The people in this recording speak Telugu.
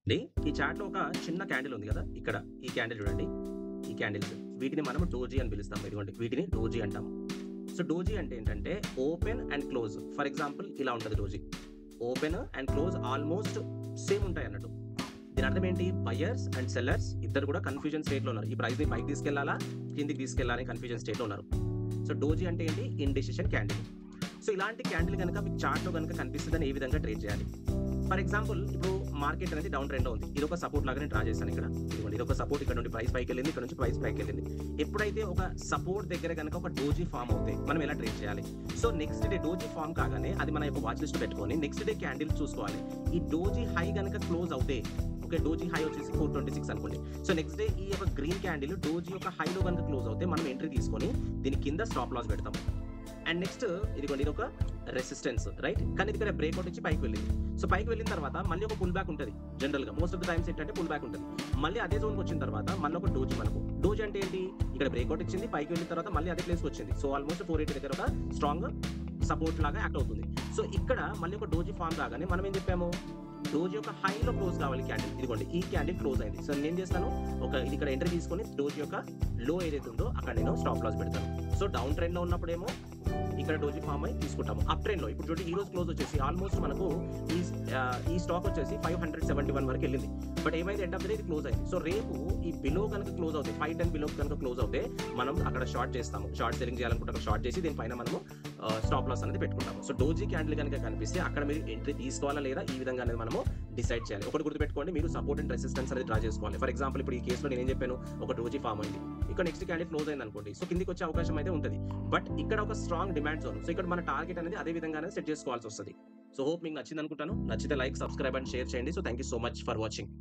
అండి. ఈ చార్ట్‌లో ఒక చిన్న క్యాండిల్ ఉంది గదా! ఇక్కడ ఈ క్యాండిల్ చూడండి. ఈ క్యాండిల్స్ వీటిని మనం డోజీ అని పిలుస్తాం. ఇదిగోండి వీటిని డోజీ అంటాము. సో, డోజీ అంటే ఏంటంటే open and close. For example ఇలా ఉంటది doji. Open and close almost same ఉంటాయన్నట్టు. దీని అర్థం ఏంటి? బయర్స్ అండ్ సెల్లర్స్ ఇద్దరు కూడా కన్‌ఫ్యూజన్ స్టేట్‌లో ఉన్నారు. ఈ ప్రైస్‌ని పైకి తీసుకెళ్లాలా? కిందికి తీసుకెళ్లాలా? అని కన్‌ఫ్యూజన్ స్టేట్‌లో ఉన్నారు. సో, డోజీ అంటే ఏంటి? Indecision candle. సో, ఇలాంటి క్యాండిల్ గనక మీకు చార్ట్‌లో గనక కనిపిస్తదని ఏ విధంగా ట్రేడ్ చేయాలి? ఫర్ ఎగ్జాంపుల్ ఇప్పుడు మార్కెట్ అనేది డౌన్ ట్రెండ్‌లో ఉంది. ఇదొక సపోర్ట్ లాగా నేను డ్రా చేశాను ఇక్కడ. ఇదిగోండి ఇదొక సపోర్ట్ ఇక్కడ నుండి ప్రైస్ పైకెళ్ళింది. ఇక్కడ నుంచి ప్రైస్ పైకెళ్ళింది. ఎప్పుడైతే ఒక సపోర్ట్ దగ్గర గనక ఒక డోజీ ఫార్మ్ అవుతే మనం ఎలా ట్రేడ్ చేయాలి? So next day doji form కాగానే అది మన యొక్క వాచ్ లిస్ట్ పెట్టుకొని నెక్స్ట్ డే క్యాండిల్ చూసుకోవాలి. ఈ డోజీ హై గనక క్లోజ్ అవుతే ఓకే. డోజీ హై వచ్చేసి 426 అనుకోండి. సో నెక్స్ట్ డే ఈ యొక్క గ్రీన్ క్యాండిల్ డోజీ యొక్క హైలో గనక క్లోజ్ అవుతే మనం ఎంట్రీ తీసుకొని దీని కింద స్టాప్ లాస్ పెడతాం. అండ్ నెక్స్ట్ ఇదిగోండి ఇదొక రెసిస్టెన్స్ రైట్. కానీ ఇది ఇక్కడ బ్రేక్అవుట్ ఇచ్చి పైకి వెళ్ళింది. సో పైకి వెళ్ళిన తర్వాత మళ్ళీ ఒక పుల్ బ్యాక్ ఉంటుంది. జనరల్ గా మోస్ట్ ఆఫ్ ద టైమ్స్ ఏంటంటే పుల్ బ్యాక్ ఉంటుంది. మళ్ళీ అదే జోన్కి వచ్చిన తర్వాత మళ్ళీ ఒక డోజీ మనకు. డోజీ అంటే ఏంటి? ఇక్కడ బ్రేక్అవుట్ ఇచ్చింది పైకి వెళ్ళిన తర్వాత మళ్ళీ అదే ప్లేస్కి వచ్చింది. సో ఆల్మోస్ట్ 480 దగ్గర ఒక స్ట్రాంగ్ సపోర్ట్ లాగా యాక్ట్ అవుతుంది. సో ఇక్కడ మళ్ళీ ఒక డోజీ ఫామ్ రాగానే మనం ఏం చెప్పాము? డోజీ యొక్క హైలో క్లోజ్ కావాలి క్యాండిల్. ఇదిగోండి ఈ క్యాండిల్ క్లోజ్ అయింది. సో నేను చేస్తాను ఇది ఇక్కడ ఎంట్రీ తీసుకొని డోజీ యొక్క లో ఏదైతే ఉందో అక్కడ నేను స్టాప్ లాస్ పెడతాను. సో డౌన్ ట్రెండ్ లో ఉన్నప్పుడేమో ఇక్కడ డోజీ ఫామ్ అయి తీసుకుంటాము. అప్ ట్రెండ్ లో ఇప్పుడు చూడండి ఈ రోజు క్లోజ్ వచ్చేసి ఆల్మోస్ట్ మనకు ఈ స్టాక్ వచ్చేసి 571 వరకు వెళ్ళింది. బట్ ఏమైంది? ఎండ్ ఆఫ్ ద డే ఇది క్లోజ్ అయింది. సో రేపు ఈ బిలో కనుక క్లోజ్ అవుతాయి 510 బిలో కనుక క్లోజ్ అవుతే మనం అక్కడ షార్ట్ చేస్తాము. షార్ట్ సెల్లింగ్ చేయాలనుకుంటే అక్కడ షార్ట్ చేసి దీనిపైన మనము స్టాప్ లాస్ అనేది పెట్టుకుంటాము. సో డోజీ క్యాండిల్ కనుక కనిపిస్తే అక్కడ మీరు ఎంట్రీ తీసుకోవాలా లేదా ఈ విధంగా అనేది మనము డిసైడ్ చేయాలి. ఒకటి గుర్తుపెట్టుకోండి, మీరు సపోర్ట్ అండ్ రెసిస్టెన్స్ అనేది డ్రా చేసుకోవాలి. ఫర్ ఎగ్జాంపుల్ ఇప్పుడు ఈ కేసులో నేను ఏం చెప్పాను? ఒక డోజీ ఫామ్ అయింది. ఇక్కడ నెక్స్ట్ క్యాండిల్ క్లోజ్ అయింది అనుకోండి. సో కిందికి వచ్చే అవకాశం అయితే ఉంటుంది. బట్ ఇక్కడ ఒక స్ట్రాంగ్ డిమాండ్ జోన్. సో ఇక్కడ మన టార్గెట్ అనేది అదే విధంగానే సెట్ చేసుకోవాల్సి వస్తుంది. సో హోప్ మీకు నచ్చింది అనుకుంటాను. నచ్చితే లైక్, సబ్స్క్రైబ్ అండ్ షేర్ చేయండి. So thank you so much for watching.